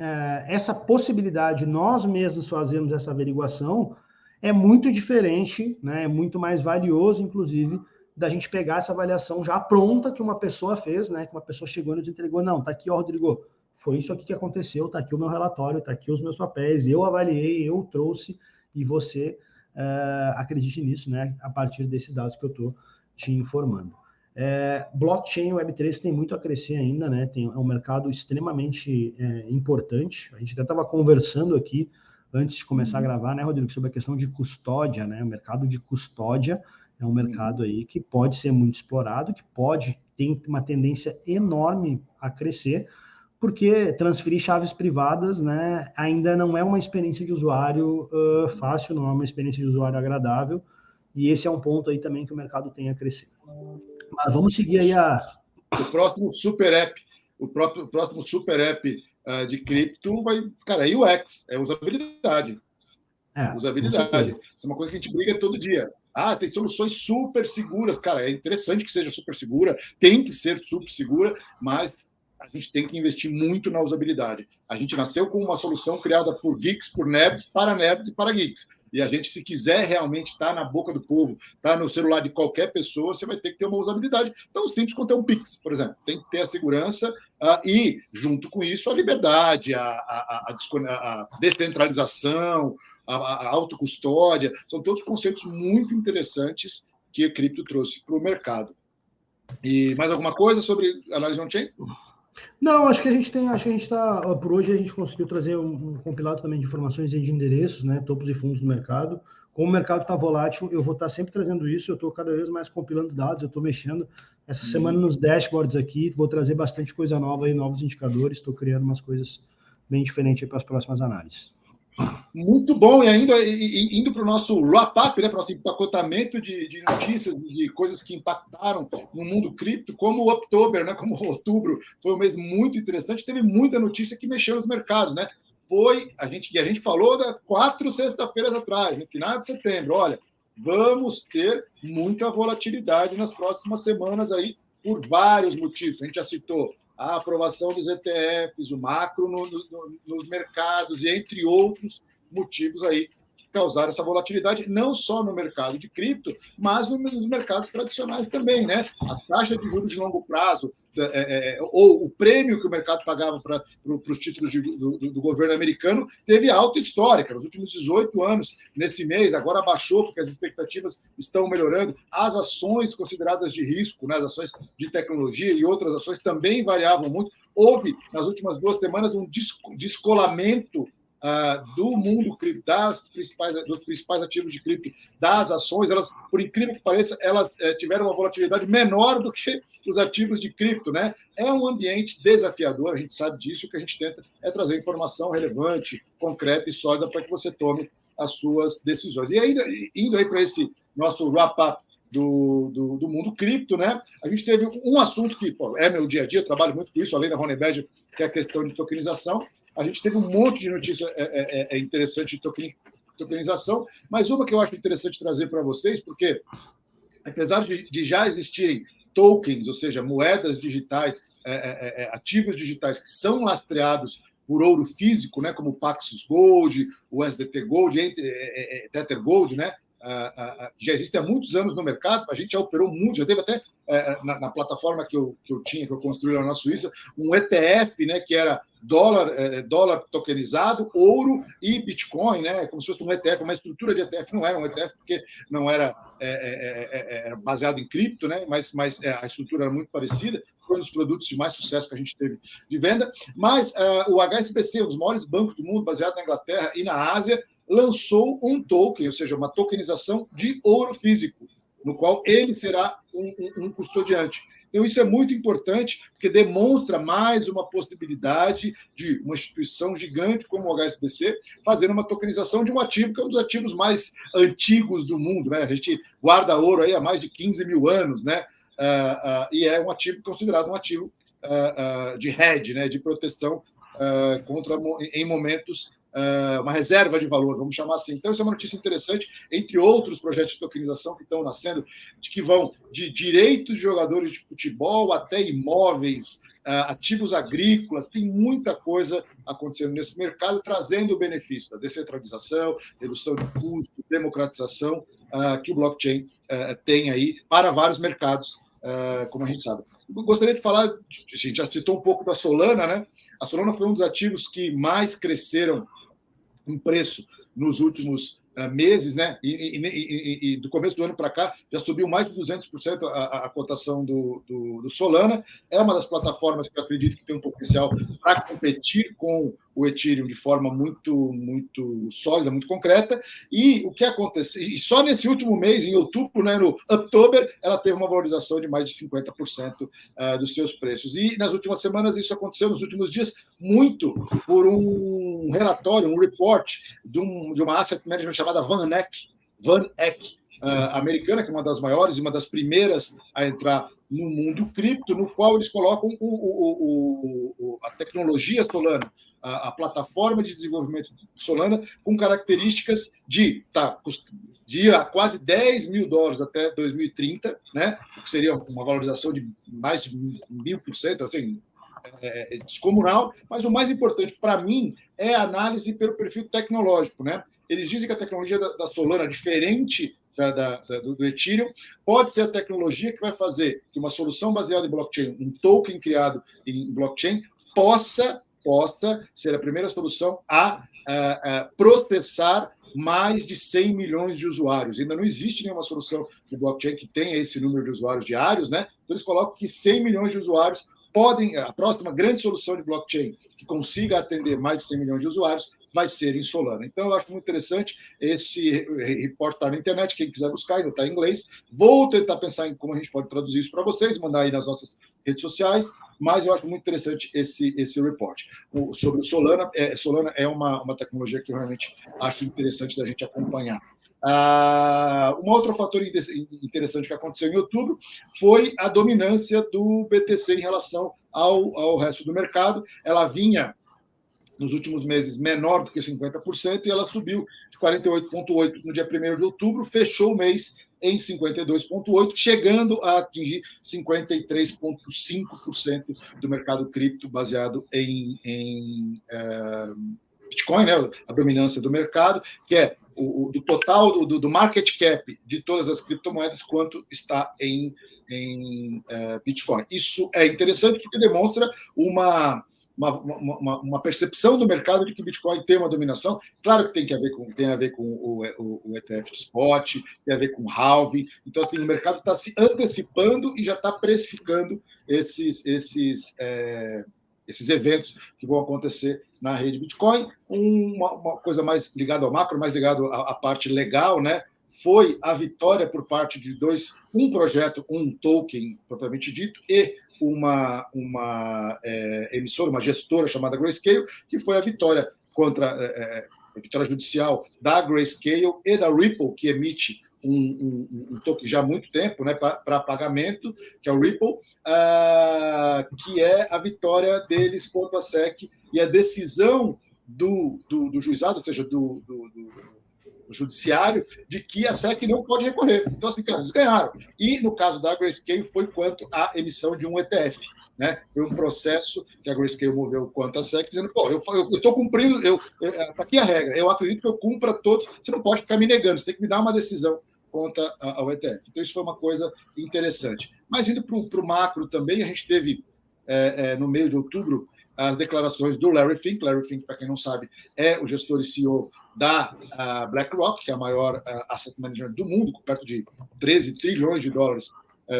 essa possibilidade, nós mesmos fazermos essa averiguação, é muito diferente, né? É muito mais valioso, inclusive, da gente pegar essa avaliação já pronta que uma pessoa fez, né? Que uma pessoa chegou e nos entregou. Não, tá aqui, ó, Rodrigo, foi isso aqui que aconteceu, tá aqui o meu relatório, tá aqui os meus papéis, eu avaliei, eu trouxe, e você acredite nisso, né? A partir desses dados que eu estou te informando. Blockchain e Web3 tem muito a crescer ainda, né? É um mercado extremamente importante. A gente até estava conversando aqui antes de começar a gravar, né, Rodrigo, sobre a questão de custódia, né? O mercado de custódia é um mercado aí que pode ser muito explorado, que tem uma tendência enorme a crescer, porque transferir chaves privadas, né, ainda não é uma experiência de usuário fácil, não é uma experiência de usuário agradável, e esse é um ponto aí também que o mercado tem a crescer. Mas vamos seguir aí o próximo super app, o próximo super app de cripto vai, cara, é UX, é usabilidade. Usabilidade. Isso é uma coisa que a gente briga todo dia. Tem soluções super seguras. Cara, é interessante que seja super segura, tem que ser super segura, mas a gente tem que investir muito na usabilidade. A gente nasceu com uma solução criada por geeks, por nerds, para nerds e para geeks. E a gente, se quiser realmente estar na boca do povo, estar no celular de qualquer pessoa, você vai ter que ter uma usabilidade tão simples quanto é um Pix, por exemplo. Tem que ter a segurança e, junto com isso, a liberdade, a descentralização, a autocustódia. São todos conceitos muito interessantes que a cripto trouxe para o mercado. E mais alguma coisa sobre análise on-chain? Não, acho que a gente está, por hoje a gente conseguiu trazer um compilado também de informações e de endereços, né, topos e fundos do mercado. Como o mercado está volátil, eu vou estar sempre trazendo isso, eu estou cada vez mais compilando dados, eu estou mexendo essa semana nos dashboards aqui, vou trazer bastante coisa nova aí, novos indicadores, estou criando umas coisas bem diferentes para as próximas análises. Muito bom, e ainda indo para o nosso wrap-up, né, para o nosso empacotamento de notícias e de coisas que impactaram no mundo cripto, como o October, né, como o outubro, foi um mês muito interessante, teve muita notícia que mexeu nos mercados, né? A gente falou 4 sexta-feiras atrás, no final de setembro, olha, vamos ter muita volatilidade nas próximas semanas aí, por vários motivos. A gente já citou a aprovação dos ETFs, o macro nos mercados, e entre outros motivos aí que causaram essa volatilidade, não só no mercado de cripto, mas nos mercados tradicionais também, né? A taxa de juros de longo prazo, ou o prêmio que o mercado pagava para os títulos do governo americano, teve alta histórica nos últimos 18 anos. Nesse mês, agora baixou, porque as expectativas estão melhorando. As ações consideradas de risco, né, as ações de tecnologia e outras ações também variavam muito. Houve, nas últimas 2 semanas, um descolamento do mundo cripto, dos principais ativos de cripto, das ações. Elas, por incrível que pareça, elas tiveram uma volatilidade menor do que os ativos de cripto, né? É um ambiente desafiador, a gente sabe disso, o que a gente tenta é trazer informação relevante, concreta e sólida para que você tome as suas decisões. E ainda, indo aí para esse nosso wrap-up do mundo cripto, né? A gente teve um assunto que é meu dia a dia, eu trabalho muito com isso, além da Honey Badger, que é a questão de tokenização. A gente teve um monte de notícia interessante de tokenização, mas uma que eu acho interessante trazer para vocês, porque apesar de já existirem tokens, ou seja, moedas digitais, ativos digitais que são lastreados por ouro físico, né, como o Paxos Gold, o SDT Gold, Tether Gold, né, já existem há muitos anos no mercado, a gente já operou muito, já teve até na plataforma que eu construí lá na Suíça, um ETF, né, que era dólar tokenizado, ouro e Bitcoin, né, como se fosse um ETF, uma estrutura de ETF, não era um ETF porque não era, era baseado em cripto, né, mas a estrutura era muito parecida, foi um dos produtos de mais sucesso que a gente teve de venda, mas o HSBC, um dos maiores bancos do mundo, baseado na Inglaterra e na Ásia, lançou um token, ou seja, uma tokenização de ouro físico, no qual ele será um custodiante. Então, isso é muito importante, porque demonstra mais uma possibilidade de uma instituição gigante como o HSBC fazendo uma tokenização de um ativo que é um dos ativos mais antigos do mundo, né? A gente guarda ouro aí há mais de 15 mil anos, né? E é um ativo considerado um ativo de hedge, né? De proteção em momentos uma reserva de valor, vamos chamar assim. Então, isso é uma notícia interessante, entre outros projetos de tokenização que estão nascendo, que vão de direitos de jogadores de futebol até imóveis, ativos agrícolas, tem muita coisa acontecendo nesse mercado, trazendo o benefício da descentralização, redução de custo, democratização, que o blockchain tem aí para vários mercados, como a gente sabe. Eu gostaria de falar, a gente já citou um pouco da Solana, né? A Solana foi um dos ativos que mais cresceram em preço nos últimos meses, né? E do começo do ano para cá já subiu mais de 200% a cotação do Solana. É uma das plataformas que eu acredito que tem um potencial para competir com o Ethereum de forma muito sólida, muito concreta. E o que aconteceu? E só nesse último mês, em outubro, né, no October, ela teve uma valorização de mais de 50% dos seus preços. E nas últimas semanas isso aconteceu, nos últimos dias, muito por um relatório, um report de uma asset management chamada VanEck, americana, que é uma das maiores e uma das primeiras a entrar no mundo cripto, no qual eles colocam a tecnologia Solana, a plataforma de desenvolvimento Solana, com características de quase $10 mil até 2030, né? Que seria uma valorização de mais de 1000%, assim, descomunal, mas o mais importante para mim é a análise pelo perfil tecnológico, né? Eles dizem que a tecnologia da Solana, diferente do Ethereum, pode ser a tecnologia que vai fazer que uma solução baseada em blockchain, um token criado em blockchain, possa ser a primeira solução a processar mais de 100 milhões de usuários. Ainda não existe nenhuma solução de blockchain que tenha esse número de usuários diários, né? Então, eles colocam que 100 milhões de usuários a próxima grande solução de blockchain que consiga atender mais de 100 milhões de usuários vai ser em Solana. Então, eu acho muito interessante esse report está na internet, quem quiser buscar, ainda está em inglês. Vou tentar pensar em como a gente pode traduzir isso para vocês, mandar aí nas nossas redes sociais, mas eu acho muito interessante esse report. Sobre o Solana, Solana é uma tecnologia que eu realmente acho interessante da gente acompanhar. Um outro fator interessante que aconteceu em outubro foi a dominância do BTC em relação ao resto do mercado. Ela vinha nos últimos meses menor do que 50%, e ela subiu de 48,8% no dia 1º de outubro, fechou o mês em 52,8%, chegando a atingir 53,5% do mercado cripto baseado em Bitcoin, né, a dominância do mercado, que é do total do market cap de todas as criptomoedas, quanto está em Bitcoin. Isso é interessante porque demonstra uma percepção do mercado de que o Bitcoin tem uma dominação. Claro que tem a ver com o ETF de spot, tem a ver com o halving. Então, assim, o mercado está se antecipando e já está precificando esses eventos que vão acontecer na rede Bitcoin. Uma coisa mais ligada ao macro, mais ligada à parte legal, né? Foi a vitória por parte de um projeto, um token propriamente dito, e uma emissora, uma gestora chamada Grayscale, que foi a vitória contra a vitória judicial da Grayscale e da Ripple, que emite um token já há muito tempo, né, para pagamento, que é o Ripple, que é a vitória deles contra a SEC e a decisão do juizado, ou seja, do judiciário, de que a SEC não pode recorrer. Então, assim, cara, eles ganharam. E, no caso da Grayscale, foi quanto à emissão de um ETF. né? Foi um processo que a Grayscale moveu quanto a SEC, dizendo, pô, eu estou cumprindo, tá aqui a regra, eu acredito que eu cumpra todos, você não pode ficar me negando, você tem que me dar uma decisão contra ao ETF. Então, isso foi uma coisa interessante. Mas indo para o macro também, a gente teve, no meio de outubro, as declarações do Larry Fink. Larry Fink, para quem não sabe, é o gestor e CEO da BlackRock, que é a maior asset manager do mundo, com perto de 13 trilhões de dólares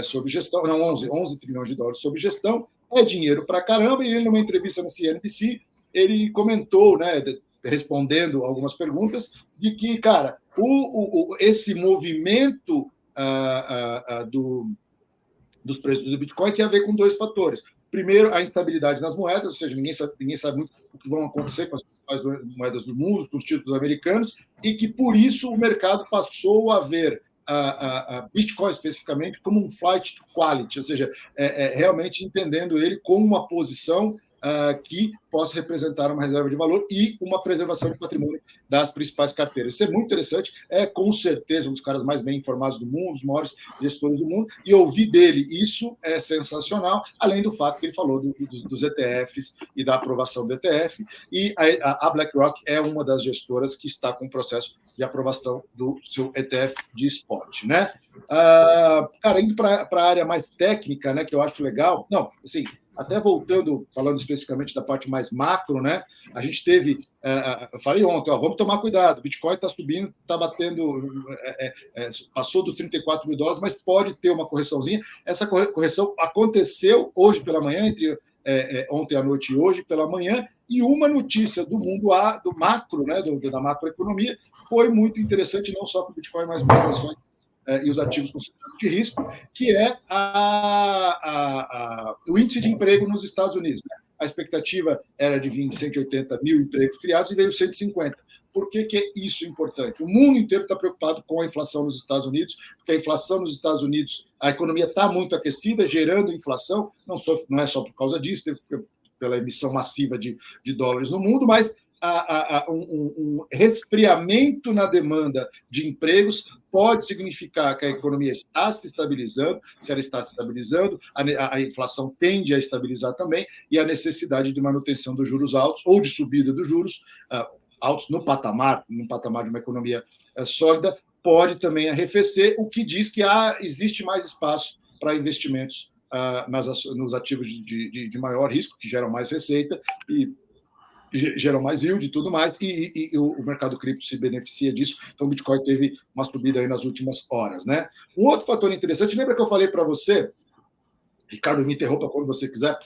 sob gestão, não, 11 trilhões de dólares sob gestão, é dinheiro para caramba, e ele, numa entrevista na CNBC, ele comentou, né, respondendo algumas perguntas, de que, cara, esse movimento dos preços do Bitcoin tem a ver com dois fatores. Primeiro, a instabilidade nas moedas, ou seja, ninguém sabe muito o que vão acontecer com as principais moedas do mundo, com os títulos americanos, e que, por isso, o mercado passou a ver a Bitcoin, especificamente, como um flight to quality, ou seja, realmente entendendo ele como uma posição que possa representar uma reserva de valor e uma preservação de patrimônio das principais carteiras. Isso é muito interessante, é com certeza um dos caras mais bem informados do mundo, os maiores gestores do mundo, e ouvir dele isso é sensacional, além do fato que ele falou dos ETFs e da aprovação do ETF, e a BlackRock é uma das gestoras que está com o processo de aprovação do seu ETF de spot, né? Cara, indo para a área mais técnica, né, que eu acho legal, não, assim, até voltando, falando especificamente da parte mais macro, né? A gente teve, eu falei ontem, vamos tomar cuidado, o Bitcoin está subindo, está batendo, passou dos 34 mil dólares, mas pode ter uma correçãozinha. Essa correção aconteceu hoje pela manhã, entre ontem à noite e hoje pela manhã, e uma notícia do mundo do macro, né, da macroeconomia, foi muito interessante, não só para o Bitcoin, mas para as ações e os ativos considerados de risco, que é o índice de emprego nos Estados Unidos. Né? A expectativa era de 180 mil empregos criados e veio 150. Por que é isso importante? O mundo inteiro está preocupado com a inflação nos Estados Unidos, porque a inflação nos Estados Unidos, a economia está muito aquecida, gerando inflação, não é só por causa disso, pela emissão massiva de dólares no mundo, mas um resfriamento na demanda de empregos pode significar que a economia está se estabilizando. Se ela está se estabilizando, a inflação tende a estabilizar também, e a necessidade de manutenção dos juros altos ou de subida dos juros altos no patamar de uma economia sólida pode também arrefecer, o que diz que existe mais espaço para investimentos nos ativos de maior risco, que geram mais receita e geram mais yield e tudo mais, e o mercado cripto se beneficia disso. Então, o Bitcoin teve uma subida aí nas últimas horas, né? Um outro fator interessante, lembra que eu falei para você, Ricardo, me interrompa quando você quiser,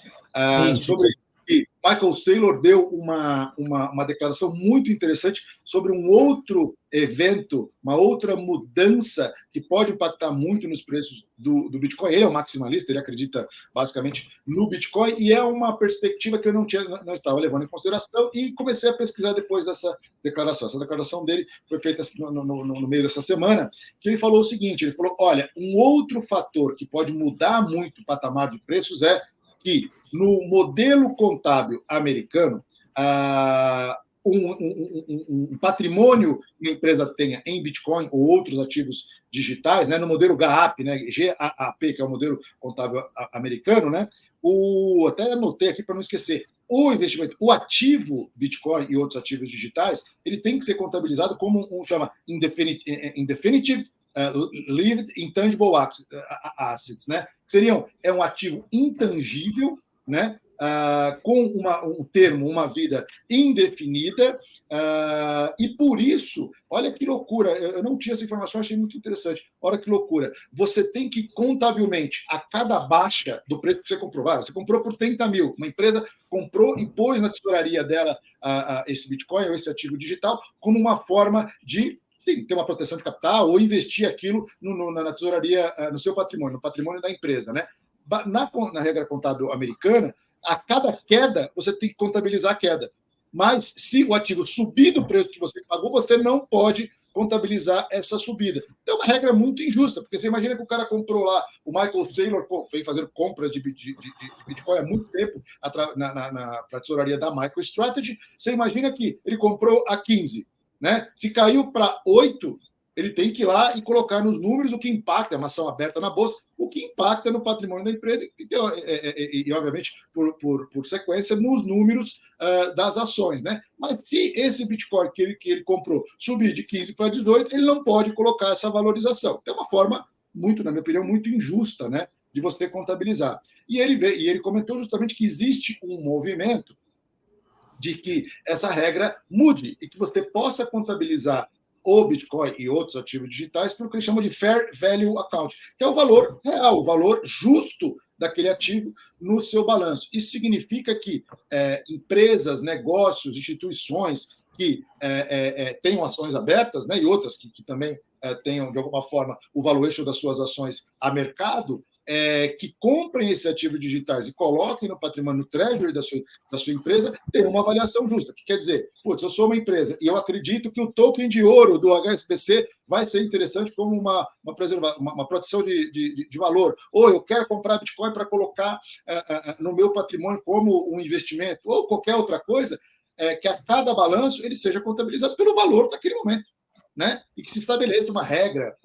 sobre que Michael Saylor deu uma declaração muito interessante sobre um outro evento, uma outra mudança que pode impactar muito nos preços do Bitcoin. Ele é um maximalista, ele acredita basicamente no Bitcoin, e é uma perspectiva que eu não estava levando em consideração, e comecei a pesquisar depois dessa declaração. Essa declaração dele foi feita no meio dessa semana, que ele falou o seguinte, ele falou, olha, um outro fator que pode mudar muito o patamar de preços é que no modelo contábil americano, um patrimônio que a empresa tenha em Bitcoin ou outros ativos digitais, né, no modelo GAAP, né, GAAP, que é o modelo contábil americano, né, até anotei aqui para não esquecer, o investimento, o ativo Bitcoin e outros ativos digitais, ele tem que ser contabilizado como chama indefinitive lived intangible assets, né? É um ativo intangível, né? Com um termo, uma vida indefinida, e por isso, olha que loucura, eu não tinha essa informação, achei muito interessante, olha que loucura, você tem que contabilmente, a cada baixa do preço que você comprou, você comprou por 30 mil, uma empresa comprou e pôs na tesouraria dela esse Bitcoin ou esse ativo digital como uma forma de ter uma proteção de capital ou investir aquilo na tesouraria, no seu patrimônio, no patrimônio da empresa, né? Na regra contábil americana, a cada queda, você tem que contabilizar a queda. Mas, se o ativo subir do preço que você pagou, você não pode contabilizar essa subida. Então, é uma regra muito injusta, porque você imagina que o cara comprou lá, o Michael Saylor veio fazer compras de Bitcoin há muito tempo para a tesouraria da MicroStrategy. Você imagina que ele comprou a 15, né? Se caiu para 8, ele tem que ir lá e colocar nos números o que impacta, é uma ação aberta na bolsa, o que impacta no patrimônio da empresa e obviamente, por sequência, nos números das ações, né? Mas se esse Bitcoin que ele comprou subir de 15 para 18, ele não pode colocar essa valorização. É uma forma muito, na minha opinião, muito injusta, né, de você contabilizar. E ele comentou justamente que existe um movimento de que essa regra mude e que você possa contabilizar o Bitcoin e outros ativos digitais pelo que eles chamam de Fair Value Account, que é o valor real, o valor justo daquele ativo no seu balanço. Isso significa que empresas, negócios, instituições que tenham ações abertas, né, e outras que também tenham, de alguma forma, o valuation das suas ações a mercado, que comprem esse ativo digitais e coloquem no patrimônio, no treasury da sua empresa, ter uma avaliação justa. Que quer dizer, putz, eu sou uma empresa e eu acredito que o token de ouro do HSBC vai ser interessante como uma proteção de valor. Ou eu quero comprar Bitcoin para colocar no meu patrimônio como um investimento, ou qualquer outra coisa, que a cada balanço ele seja contabilizado pelo valor daquele momento, né? E que se estabeleça uma regra,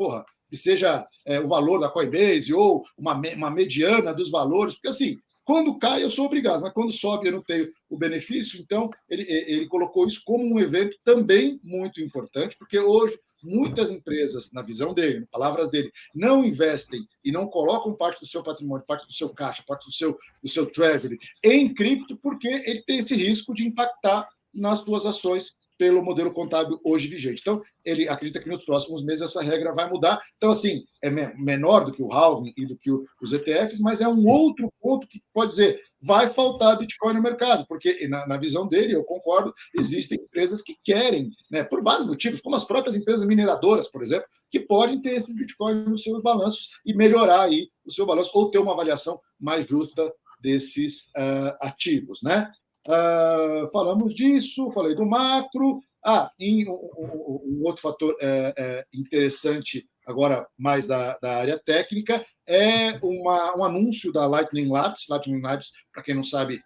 que seja o valor da Coinbase ou uma mediana dos valores, porque assim, quando cai eu sou obrigado, mas quando sobe eu não tenho o benefício. Então ele colocou isso como um evento também muito importante, porque hoje muitas empresas, na visão dele, em palavras dele, não investem e não colocam parte do seu patrimônio, parte do seu caixa, parte do seu treasury em cripto, porque ele tem esse risco de impactar nas suas ações pelo modelo contábil hoje vigente. Então, ele acredita que nos próximos meses essa regra vai mudar. Então, assim, é menor do que o halving e do que os ETFs, mas é um outro ponto que pode dizer, vai faltar Bitcoin no mercado, porque, na visão dele, eu concordo, existem empresas que querem, né, por vários motivos, como as próprias empresas mineradoras, por exemplo, que podem ter esse Bitcoin nos seus balanços e melhorar aí o seu balanço, ou ter uma avaliação mais justa desses ativos, né? Falamos disso, falei do macro. Um outro fator interessante, agora mais da área técnica, é um anúncio da Lightning Labs. Lightning Labs, para quem não sabe,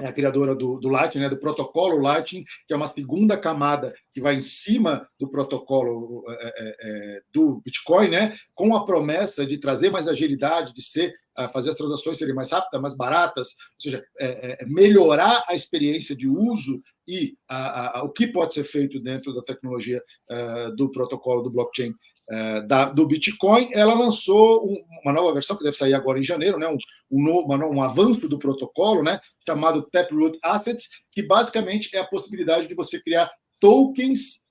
é a criadora do Lightning, né, do protocolo Lightning, que é uma segunda camada que vai em cima do protocolo do Bitcoin, né, com a promessa de trazer mais agilidade, de fazer as transações serem mais rápidas, mais baratas, ou seja, melhorar a experiência de uso e o que pode ser feito dentro da tecnologia do protocolo do blockchain do Bitcoin. Ela lançou uma nova versão, que deve sair agora em janeiro, né, um avanço do protocolo, né, chamado Taproot Assets, que basicamente é a possibilidade de você criar tokens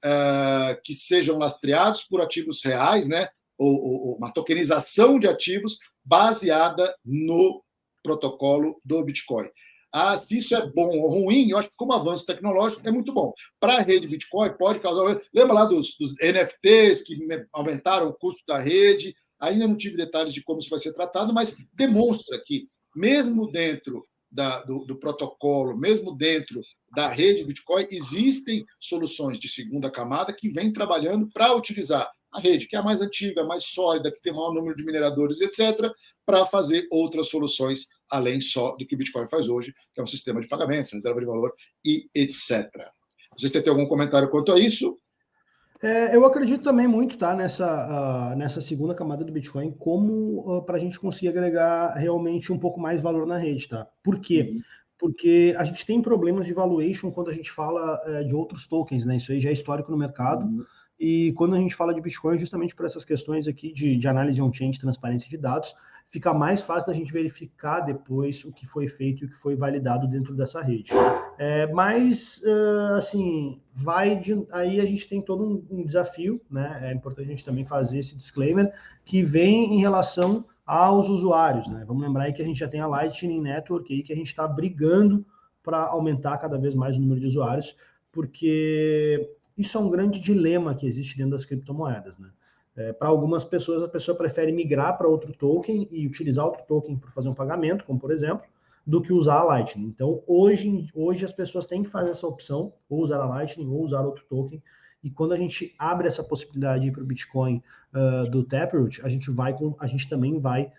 que sejam lastreados por ativos reais, né, ou uma tokenização de ativos baseada no protocolo do Bitcoin. Se isso é bom ou ruim, eu acho que como avanço tecnológico é muito bom. Para a rede Bitcoin pode causar... Lembra lá dos NFTs que aumentaram o custo da rede? Ainda não tive detalhes de como isso vai ser tratado, mas demonstra que mesmo dentro do protocolo, mesmo dentro da rede Bitcoin, existem soluções de segunda camada que vêm trabalhando para utilizar a rede, que é a mais antiga, a mais sólida, que tem o maior número de mineradores, etc., para fazer outras soluções, além só do que o Bitcoin faz hoje, que é um sistema de pagamentos, reserva de valor e etc. Vocês têm algum comentário quanto a isso? Eu acredito também muito, tá, nessa segunda camada do Bitcoin, como para a gente conseguir agregar realmente um pouco mais valor na rede, tá? Por quê? Porque a gente tem problemas de valuation quando a gente fala de outros tokens, né? Isso aí já é histórico no mercado. E quando a gente fala de Bitcoin, justamente por essas questões aqui de análise on-chain, de transparência de dados, fica mais fácil da gente verificar depois o que foi feito e o que foi validado dentro dessa rede. Assim, aí a gente tem todo um desafio, né? É importante a gente também fazer esse disclaimer, que vem em relação aos usuários, né? Vamos lembrar aí que a gente já tem a Lightning Network aí, que a gente está brigando para aumentar cada vez mais o número de usuários, porque isso é um grande dilema que existe dentro das criptomoedas, né? Para algumas pessoas, a pessoa prefere migrar para outro token e utilizar outro token para fazer um pagamento, como por exemplo, do que usar a Lightning. Então, hoje as pessoas têm que fazer essa opção, ou usar a Lightning, ou usar outro token, e quando a gente abre essa possibilidade para o Bitcoin do Taproot, a gente também vai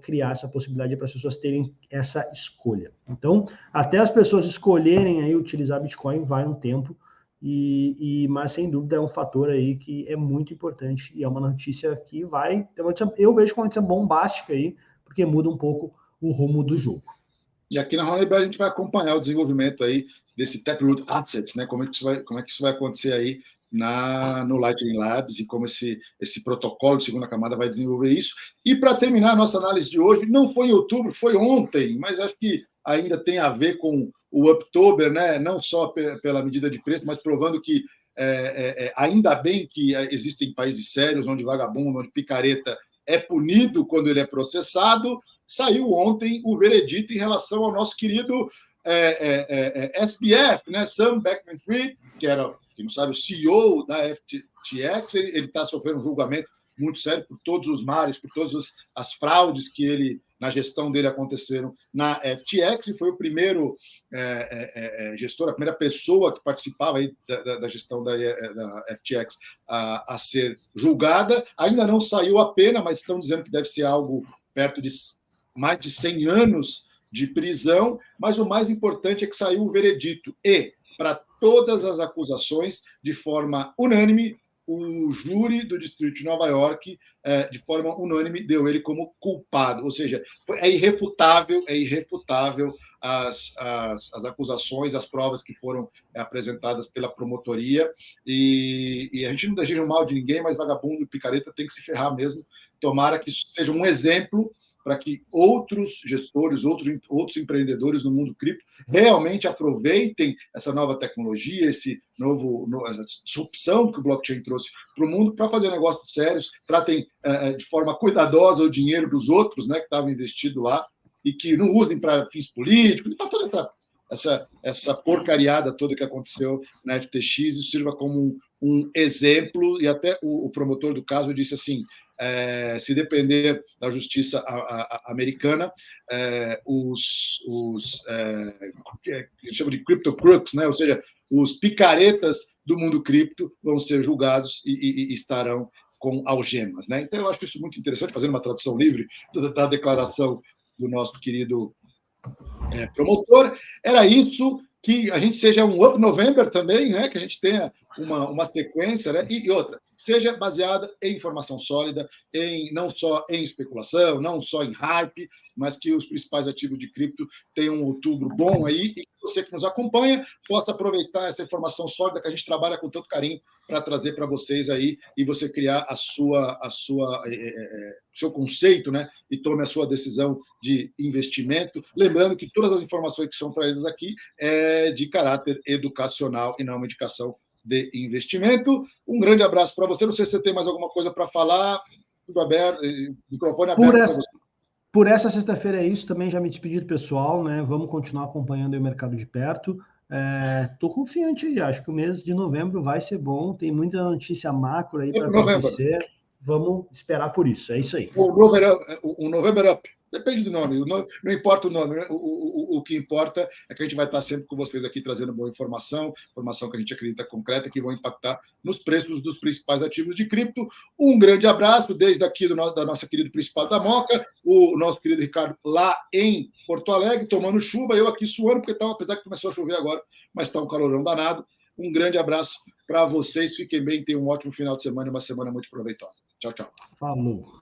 criar essa possibilidade para as pessoas terem essa escolha. Então, até as pessoas escolherem aí utilizar Bitcoin, vai um tempo, Mas sem dúvida é um fator aí que é muito importante e é uma notícia que vai, eu vejo como uma notícia bombástica aí, porque muda um pouco o rumo do jogo. E aqui na Honeybell a gente vai acompanhar o desenvolvimento aí desse Taproot Assets, né? Como é que isso vai acontecer aí no Lightning Labs e como esse protocolo de segunda camada vai desenvolver isso. E para terminar a nossa análise de hoje, não foi em outubro, foi ontem, mas acho que ainda tem a ver com o October, né? Não só pela medida de preço, mas provando que ainda bem que existem países sérios onde vagabundo, onde picareta é punido quando ele é processado. Saiu ontem o veredito em relação ao nosso querido SBF, né? Sam Bankman-Fried, que era, quem não sabe, o CEO da FTX. Ele está sofrendo um julgamento muito sério por todos os males, por todas as fraudes que na gestão dele aconteceram na FTX, e foi o primeiro gestor, a primeira pessoa que participava aí da gestão da FTX a ser julgada. Ainda não saiu a pena, mas estão dizendo que deve ser algo perto de mais de 100 anos de prisão, mas o mais importante é que saiu o veredito e, para todas as acusações, de forma unânime, o júri do Distrito de Nova York, de forma unânime, deu ele como culpado. Ou seja, é irrefutável as acusações, as provas que foram apresentadas pela promotoria, e a gente não deseja o mal de ninguém, mas vagabundo e picareta tem que se ferrar mesmo. Tomara que isso seja um exemplo para que outros gestores, outros empreendedores no mundo cripto realmente aproveitem essa nova tecnologia, essa disrupção que o blockchain trouxe para o mundo para fazer negócios sérios, tratem de forma cuidadosa o dinheiro dos outros, né, que estavam investido lá, e que não usem para fins políticos, para toda essa porcariada toda que aconteceu na FTX. Isso sirva como um exemplo, e até o promotor do caso disse assim: se depender da justiça americana, eles chamam de crypto crooks, né? Ou seja, os picaretas do mundo cripto vão ser julgados e estarão com algemas, né? Então, eu acho isso muito interessante, fazendo uma tradução livre da declaração do nosso querido promotor. Era isso, que a gente seja um Up November também, né? Que a gente tenha uma sequência, né? E outra, seja baseada em informação sólida, não só em especulação, não só em hype, mas que os principais ativos de cripto tenham um outubro bom aí, e que você que nos acompanha possa aproveitar essa informação sólida que a gente trabalha com tanto carinho para trazer para vocês aí, e você criar seu conceito, né? E tome a sua decisão de investimento. Lembrando que todas as informações que são trazidas aqui é de caráter educacional e não uma indicação de investimento. Um grande abraço para você. Não sei se você tem mais alguma coisa para falar. Tudo aberto, microfone aberto para você. Por essa sexta-feira é isso. Também já me despedi do pessoal, né? Vamos continuar acompanhando o mercado de perto. Estou confiante aí. Acho que o mês de novembro vai ser bom. Tem muita notícia macro aí para acontecer. Vamos esperar por isso. É isso aí. O November Up. Depende do nome, não importa o nome, né? O que importa é que a gente vai estar sempre com vocês aqui trazendo boa informação que a gente acredita concreta, que vão impactar nos preços dos principais ativos de cripto. Um grande abraço desde aqui da nossa querida Principal da Moca, o nosso querido Ricardo lá em Porto Alegre, tomando chuva, eu aqui suando, porque apesar que começou a chover agora, mas está um calorão danado. Um grande abraço para vocês, fiquem bem, tenham um ótimo final de semana e uma semana muito proveitosa. Tchau, tchau. Falou.